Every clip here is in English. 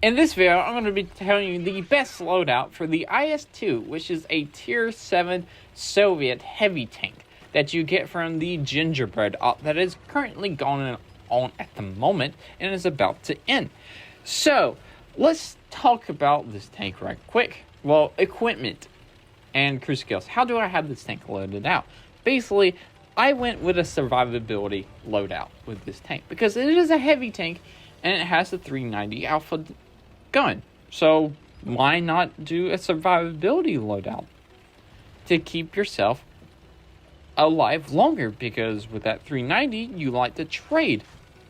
In this video, I'm going to be telling you the best loadout for the IS-2, which is a Tier 7 Soviet heavy tank that you get from the Gingerbread op that is currently going on at the moment and is about to end. So, let's talk about this tank right quick. Well, equipment and crew skills. How do I have this tank loaded out? Basically, I went with a survivability loadout with this tank because it is a heavy tank and it has the 390 Alpha gun. So why not do a survivability loadout to keep yourself alive longer? Because with that 390, you like to trade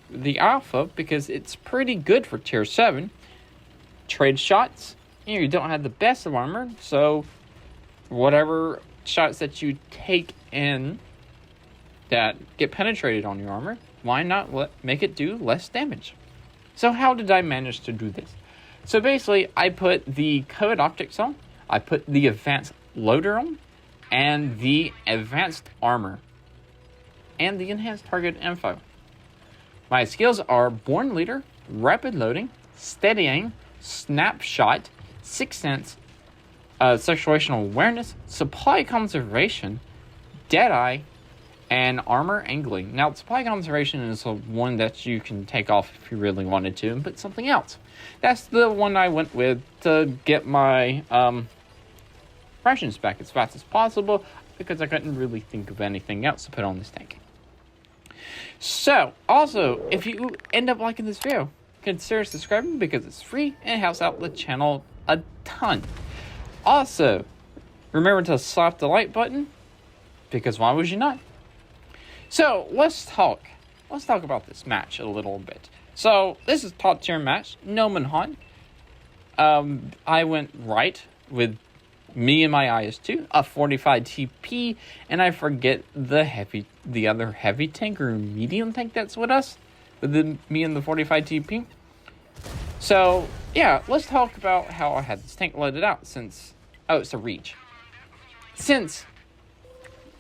the Alpha because it's pretty good for Tier 7. Trade shots, you don't have the best of armor, so whatever shots that you take in that get penetrated on your armor, why not make it do less damage? So how did I manage to do this? So basically, I put the code optics on, I put the advanced loader on, and the advanced armor, and the enhanced target info. My skills are Born Leader, Rapid Loading, Steady Aim, Snapshot, Sixth Sense, Situational Awareness, Supply Conservation, Deadeye, and Armor Angling. Now, Supply Conservation is one that you can take off if you really wanted to and put something else. That's the one I went with to get my rations back as fast as possible because I couldn't really think of anything else to put on this tank. So, also, if you end up liking this video, consider subscribing because it's free and it helps out the channel a ton. Also, remember to slap the like button because why would you not? So, let's talk about this match a little bit. So, this is top tier match, no Manhunt. I went right with me and my IS-2, a 45 TP, and I forget the other heavy tank or medium tank that's with us, with me and the 45 TP. So, yeah, let's talk about how I had this tank loaded out since, it's a reach.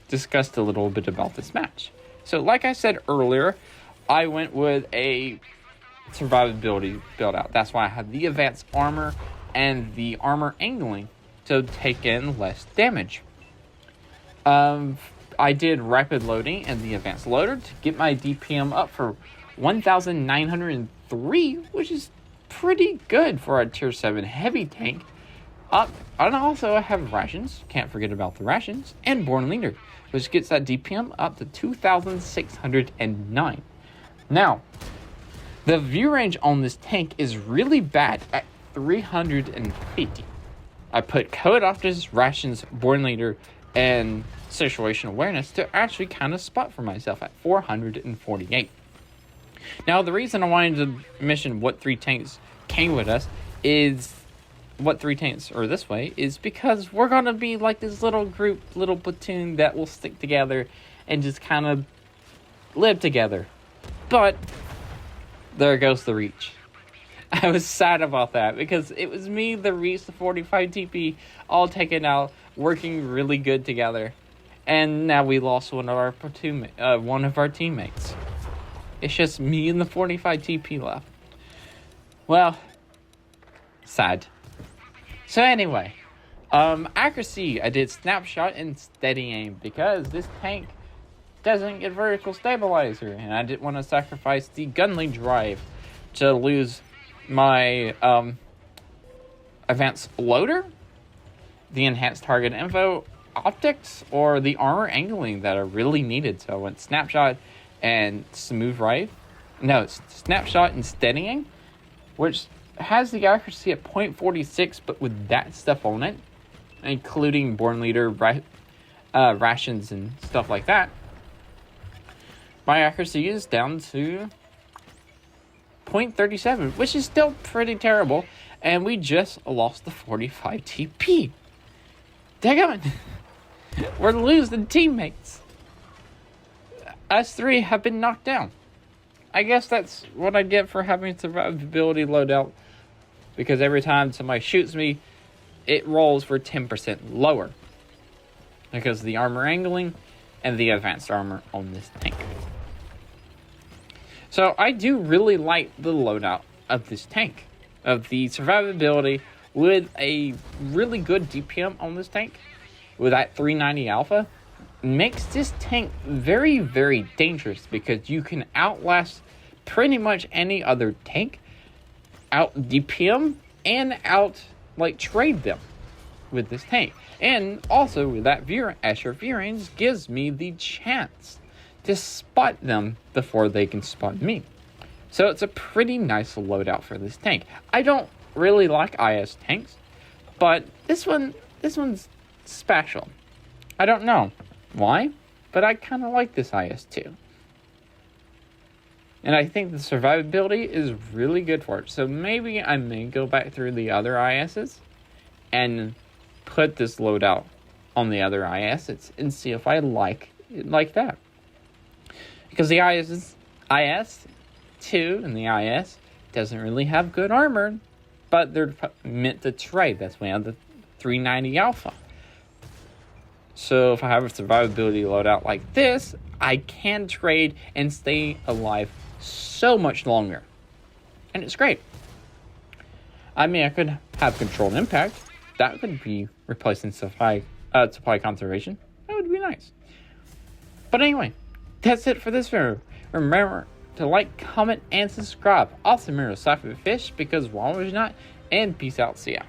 Discussed a little bit about this match. So, like I said earlier, I went with a survivability build out. That's why I had the advanced armor and the armor angling to take in less damage. I did rapid loading and the advanced loader to get my DPM up for 1,903, which is pretty good for a Tier 7 heavy tank. And also I have rations, can't forget about the rations, and Born Leader, which gets that DPM up to 2,609. Now, the view range on this tank is really bad at 350. I put code optics, rations, Born Leader, and situational awareness to actually kind of spot for myself at 448. Now, the reason I wanted to mention what three tanks came with us is this way is because we're going to be like this little group, little platoon that will stick together and just kind of live together. But there goes the reach. I was sad about that because it was me, the reach, the 45 TP, all taken out, working really good together. And now we lost one of our teammates. It's just me and the 45 TP left. Well, sad. So anyway, accuracy, I did snapshot and steady aim because this tank doesn't get vertical stabilizer and I didn't want to sacrifice the gunly drive to lose my advanced loader, the enhanced target info, optics, or the armor angling that are really needed. So I went snapshot and snapshot and steadying, which has the accuracy at 0.46, but with that stuff on it, including Born Leader, rations, and stuff like that, my accuracy is down to 0.37, which is still pretty terrible, and we just lost the 45 TP. Daggone! We're losing teammates. Us three have been knocked down. I guess that's what I get for having survivability loadout, because every time somebody shoots me, it rolls for 10% lower because of the armor angling and the advanced armor on this tank. So I do really like the loadout of this tank. of the survivability with a really good DPM on this tank, with that 390 alpha, makes this tank very, very dangerous because you can outlast pretty much any other tank, out DPM, and out trade them with this tank. And also with that Asher V-range gives me the chance to spot them before they can spot me. So it's a pretty nice loadout for this tank. I don't really like IS tanks, but this one's special. I don't know why, but I kind of like this IS-2. And I think the survivability is really good for it. So maybe I may go back through the other ISs and put this loadout on the other ISs and see if I like it like that. Because the IS-2 and the IS doesn't really have good armor, but they're meant to trade. That's why I have the 390 alpha. So if I have a survivability loadout like this, I can trade and stay alive so much longer. And it's great. I mean, I could have controlled impact. That could be replacing supply conservation. That would be nice. But anyway, that's it for this video. Remember to like, comment, and subscribe. Also remember to SLAPAFISH, because why would you not? And peace out. See ya.